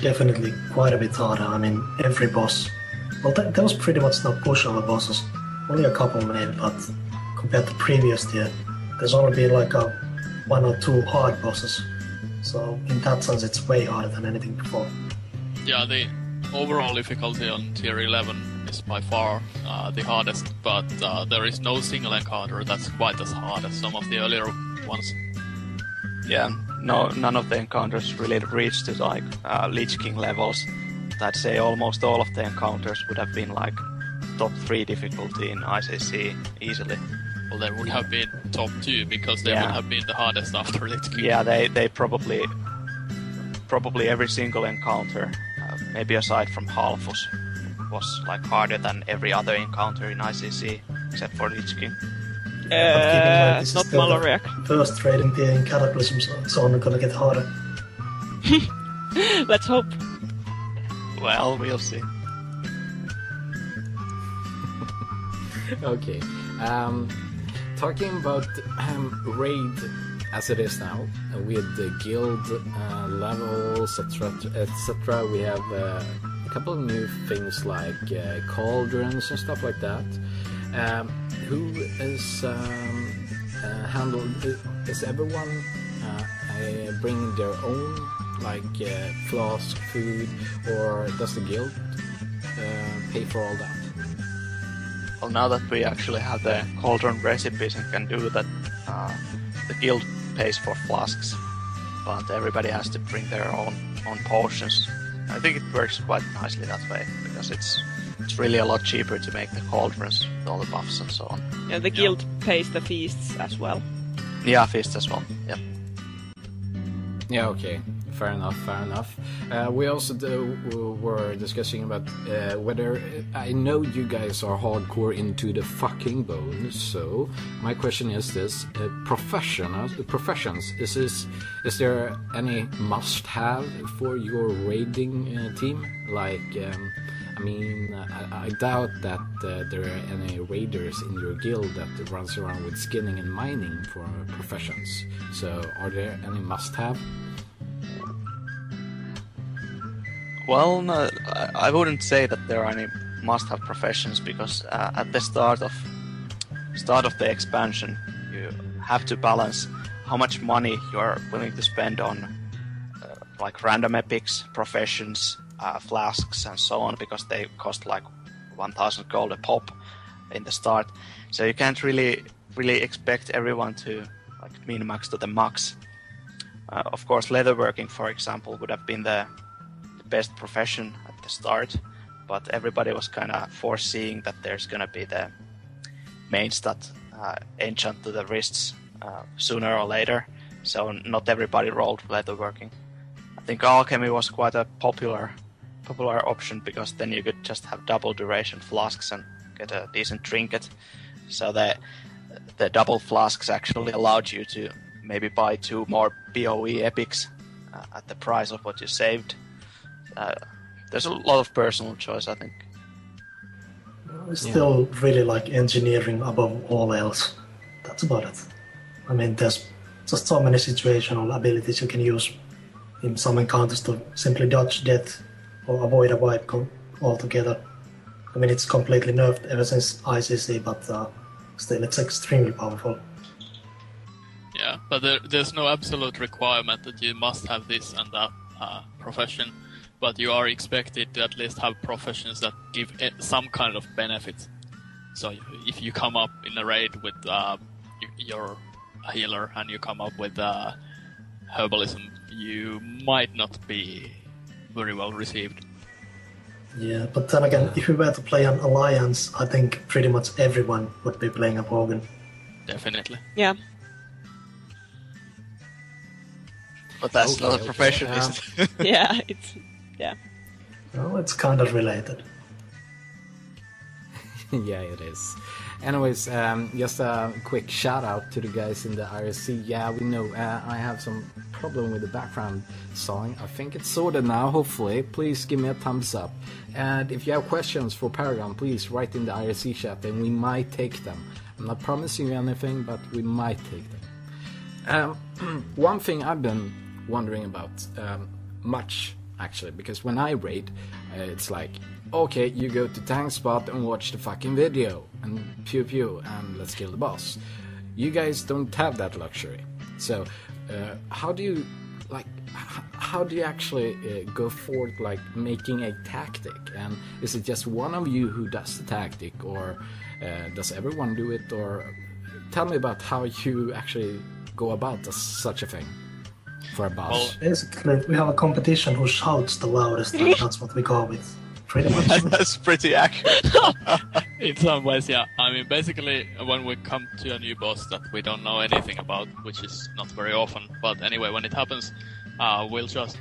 definitely quite a bit harder. I mean, every boss. Well, there was pretty much no pushover bosses. Only a couple maybe, but compared to previous year, there's only been like one or two hard bosses. So in that sense, it's way harder than anything before. Yeah, the overall difficulty on tier 11 is by far the hardest, but there is no single encounter that's quite as hard as some of the earlier ones. Yeah, none of the encounters really reached to like Lich King levels. I'd say almost all of the encounters would have been like top 3 difficulty in ICC easily. Well, they would have been top 2 because they would have been the hardest after Lich King. Yeah, they probably every single encounter, maybe aside from Halfus, was like harder than every other encounter in ICC except for Lich King. It's not Maloriak. First trading tier in Cataclysm, so it's only gonna get harder. Let's hope. Well, we'll see. Okay. Talking about raid as it is now, with the guild levels, etc. We have a couple of new things like cauldrons and stuff like that. Who is handled? Is everyone bringing their own like flask food, or does the guild pay for all that? Well, now that we actually have the cauldron recipes and can do that, the guild pays for flasks, but everybody has to bring their own potions. I think it works quite nicely that way, because it's really a lot cheaper to make the cauldrons with all the buffs and so on. Yeah, the guild pays the feasts as well. Yeah, feasts as well, yeah. Yeah, okay. Fair enough. We also were discussing about whether... I know you guys are hardcore into the fucking bones, so my question is this. Professions, is there any must-have for your raiding team? Like, I doubt that there are any raiders in your guild that runs around with skinning and mining for professions. So, are there any must-have? Well, no, I wouldn't say that there are any must-have professions, because at the start of the expansion, you have to balance how much money you are willing to spend on like random epics, professions, flasks, and so on, because they cost like 1,000 gold a pop in the start. So you can't really expect everyone to like min-max to the max. Of course, leatherworking, for example, would have been the best profession at the start, but everybody was kind of foreseeing that there's gonna be the main stat enchant to the wrists sooner or later, so not everybody rolled leatherworking. I think alchemy was quite a popular option, because then you could just have double duration flasks and get a decent trinket. So the double flasks actually allowed you to maybe buy 2 more PoE epics at the price of what you saved. There's a lot of personal choice, I think. I still really like engineering above all else. That's about it. I mean, there's just so many situational abilities you can use in some encounters to simply dodge death or avoid a wipe altogether. I mean, it's completely nerfed ever since ICC, but still, it's extremely powerful. Yeah, but there's no absolute requirement that you must have this and that profession, but you are expected to at least have professions that give some kind of benefit. So if you come up in a raid with you're a healer and you come up with herbalism, you might not be very well received. Yeah, but then again, if we were to play an alliance, I think pretty much everyone would be playing a Paragon. Definitely. Yeah. But that's not a profession, is it? Yeah, it's... Yeah. Well, it's kind of related. Yeah, it is. Anyways, just a quick shout out to the guys in the IRC. Yeah, we know I have some problem with the background song. I think it's sorted now, hopefully. Please give me a thumbs up. And if you have questions for Paragon, please write in the IRC chat and we might take them. I'm not promising you anything, but we might take them. One thing I've been wondering about, much actually, because when I raid, it's like, okay, you go to tank spot and watch the fucking video, and pew pew, and let's kill the boss. You guys don't have that luxury. So, how do you actually go forth, like, making a tactic? And is it just one of you who does the tactic, or does everyone do it? Or tell me about how you actually go about such a thing for a boss. Well, Basically, we have a competition who shouts the loudest, and that's what we go with. Pretty much. That's pretty accurate. in some ways, yeah. I mean, basically, when we come to a new boss that we don't know anything about, which is not very often, but anyway, when it happens, we'll just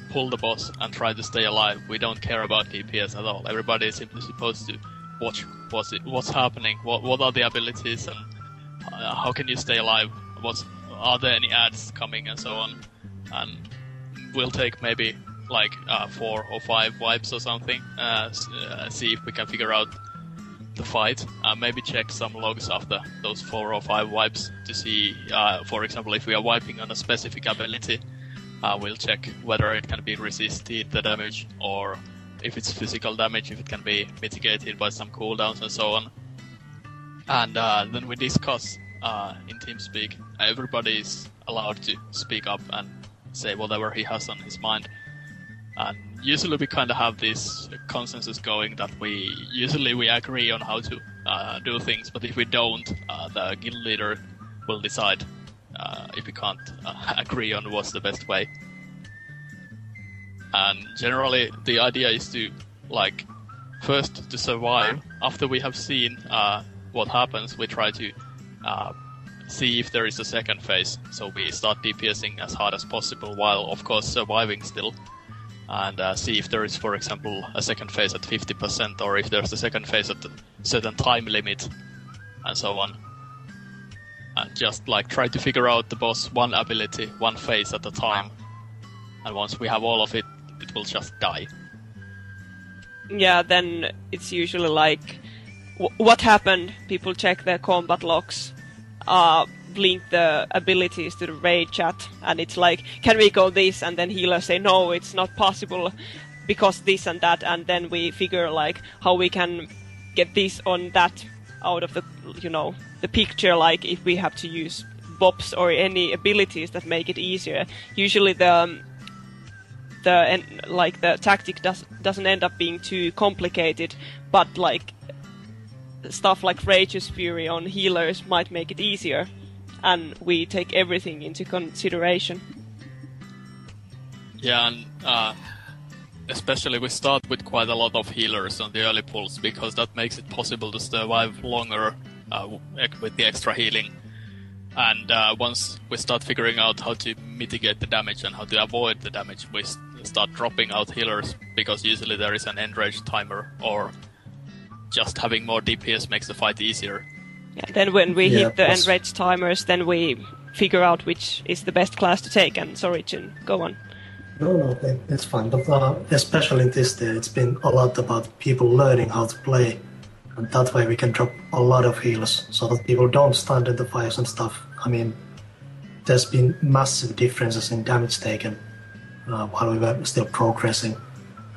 pull the boss and try to stay alive. We don't care about DPS at all. Everybody is simply supposed to watch what's happening, what are the abilities, and how can you stay alive, are there any ads coming, and so on. And we'll take maybe like 4 or 5 wipes or something, see if we can figure out the fight, maybe check some logs after those 4 or 5 wipes to see, for example, if we are wiping on a specific ability, we'll check whether it can be resisted, the damage, or if it's physical damage, if it can be mitigated by some cooldowns and so on. And then we discuss in TeamSpeak. Everybody is allowed to speak up and say whatever he has on his mind. And usually we kind of have this consensus going that we agree on how to do things, but if we don't, the guild leader will decide if we can't agree on what's the best way. And generally the idea is to, like, first to survive. After we have seen what happens, we try to see if there is a second phase. So we start DPSing as hard as possible while, of course, surviving still. And see if there is, for example, a second phase at 50%, or if there's a second phase at a certain time limit, and so on. And just like try to figure out the boss one ability, one phase at a time. And once we have all of it, it will just die. Yeah, then it's usually like, what happened? People check their combat logs, link the abilities to the raid chat, and it's like, can we go this? And then healers say, no, it's not possible because this and that, and then we figure like how we can get this on that out of the, the picture, like if we have to use bops or any abilities that make it easier. Usually the tactic doesn't end up being too complicated, but like stuff like Rage's Fury on healers might make it easier, and we take everything into consideration. Yeah, and especially we start with quite a lot of healers on the early pulls, because that makes it possible to survive longer with the extra healing. And once we start figuring out how to mitigate the damage and how to avoid the damage, we start dropping out healers, because usually there is an enrage timer, or just having more DPS makes the fight easier. Yeah, then when we hit the enrage timers, then we figure out which is the best class to take. And sorry, Jin, go on. No, it's fine. But especially in this day, it's been a lot about people learning how to play. And that way we can drop a lot of heals, so that people don't stand in the fires and stuff. I mean, there's been massive differences in damage taken while we were still progressing.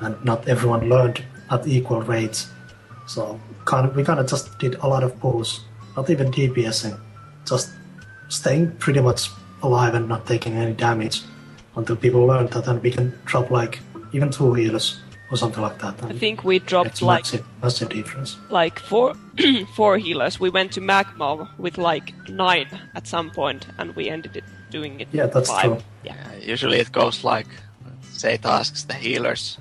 And not everyone learned at equal rates. So we kind of just did a lot of pulls, not even DPSing, just staying pretty much alive and not taking any damage until people learned that, and we can drop like even 2 healers or something like that. And I think we dropped like massive difference. Like 4 healers. We went to Magma with like 9 at some point, and we ended it doing it. Yeah, that's 5. true. Yeah. Usually it goes like, say, it asks the healers,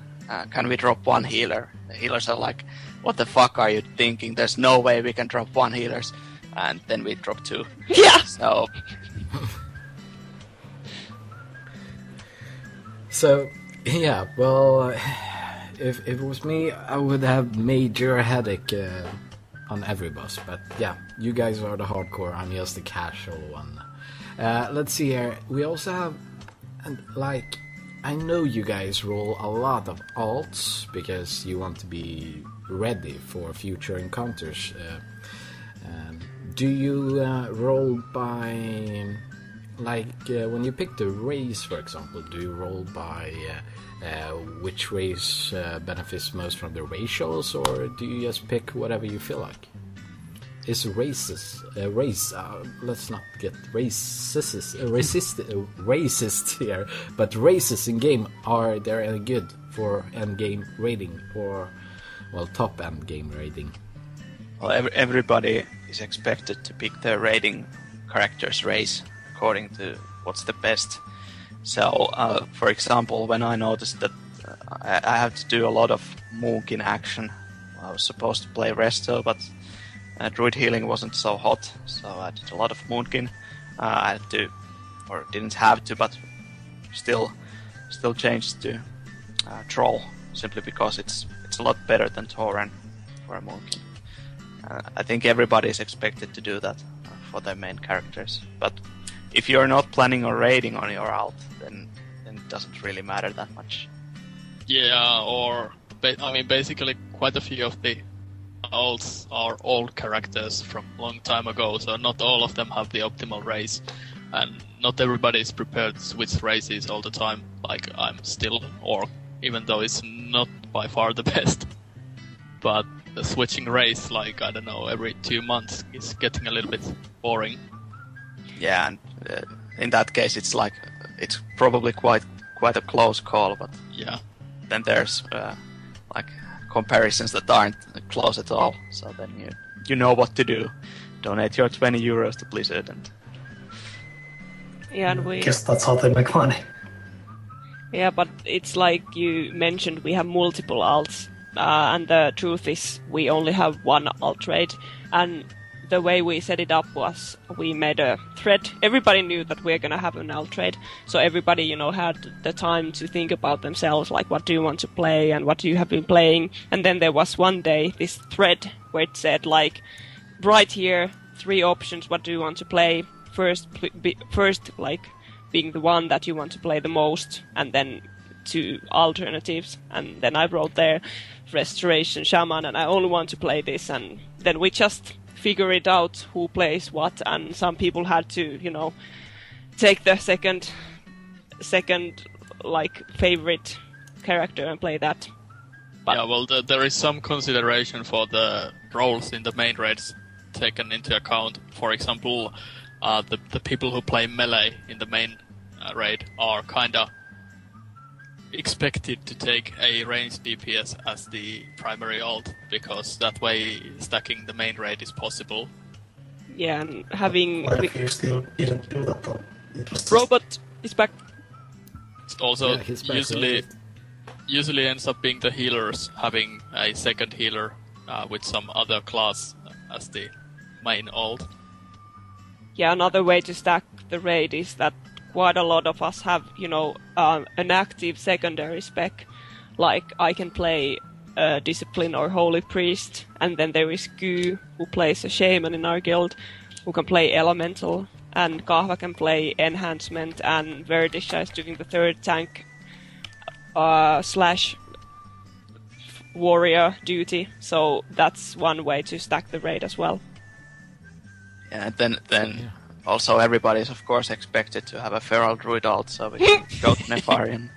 can we drop 1 healer? The healers are like, what the fuck are you thinking? There's no way we can drop 1 healers. And then we drop 2. Yeah! So... So, yeah, well, if it was me, I would have major headache on every boss. But yeah, you guys are the hardcore, I'm just the casual one. Let's see here. We also have, like, I know you guys roll a lot of alts because you want to be ready for future encounters. Do you roll by... Like, when you pick the race, for example, do you roll by which race benefits most from the ratios, or do you just pick whatever you feel like? Is let's not get racist here, but races in game, are they any good for end game rating, or top end game rating? Well, everybody is expected to pick their rating character's race according to what's the best. So, for example, when I noticed that I have to do a lot of Moonkin action, I was supposed to play Resto, but Druid healing wasn't so hot, so I did a lot of Moonkin. I had to, or didn't have to, but still changed to Troll, simply because it's a lot better than Tauren for a Moonkin. I think everybody is expected to do that for their main characters. But if you're not planning on raiding on your alt, then it doesn't really matter that much. Yeah, or basically quite a few of the alts are old characters from a long time ago, so not all of them have the optimal race, and not everybody is prepared to switch races all the time. Like, I'm still Orc, even though it's not by far the best. But the switching race, like, I don't know, every 2 months is getting a little bit boring. Yeah, and in that case, it's probably quite a close call, but yeah, then there's comparisons that aren't close at all. So then you know what to do. Donate your 20 euros to Blizzard, and Yeah, and I guess that's how they make money. Yeah, but it's like you mentioned, we have multiple alts, and the truth is we only have one alt trade, and the way we set it up was we made a thread. Everybody knew that we're gonna have an alt trade, so everybody, had the time to think about themselves, like what do you want to play and what do you have been playing. And then there was one day this thread where it said, like, right here, 3 options, what do you want to play? First, like, being the one that you want to play the most, and then 2 alternatives. And then I wrote there Restoration Shaman, and I only want to play this. And then we just figure it out who plays what, and some people had to, take the second like favorite character and play that. But yeah, well, there is some consideration for the roles in the main raids taken into account. For example, the people who play melee in the main raid are kinda expected to take a ranged DPS as the primary alt, because that way stacking the main raid is possible. yeah, and having Why if you still didn't do that though? It was just- Robot is back. It's also Yeah, he's back, usually ends up being the healers having a second healer with some other class as the main alt. Yeah, another way to stack the raid is that quite a lot of us have, an active secondary spec. Like, I can play Discipline or Holy Priest, and then there is Gu, who plays a Shaman in our guild, who can play Elemental, and Kahva can play Enhancement, and Verdisha is doing the 3rd tank / warrior duty. So that's one way to stack the raid as well. yeah, and then also everybody is of course expected to have a Feral Druid alt, so we can go to Nefarian.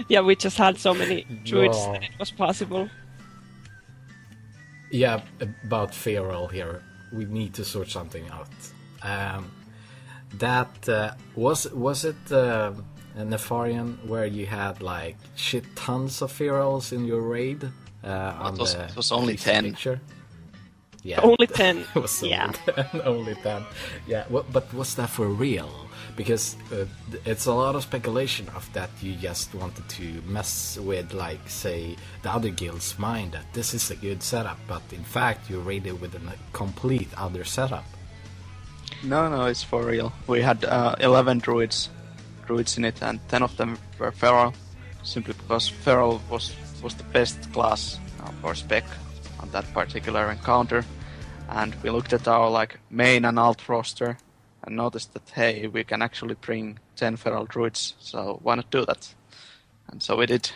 Yeah, we just had so many druids No. that it was possible. Yeah, about Feral here, we need to sort something out. Was it Nefarian where you had like shit tons of Ferals in your raid? It was only 10. Picture? Yeah. Only 10. It was Yeah. only 10. Yeah, but was that for real? Because it's a lot of speculation of that you just wanted to mess with, like, say, the other guild's mind that this is a good setup, but in fact you raided with a complete other setup. No, it's for real. We had 11 druids in it, and 10 of them were Feral, simply because Feral was the best class for spec on that particular encounter. And we looked at our main and alt roster and noticed that, hey, we can actually bring 10 Feral druids, so why not do that? And so we did.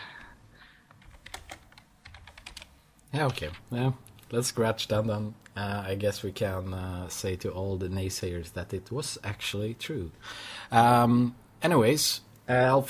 Yeah, okay. Yeah, let's scratch that then. I guess we can say to all the naysayers that it was actually true. Anyways, I'll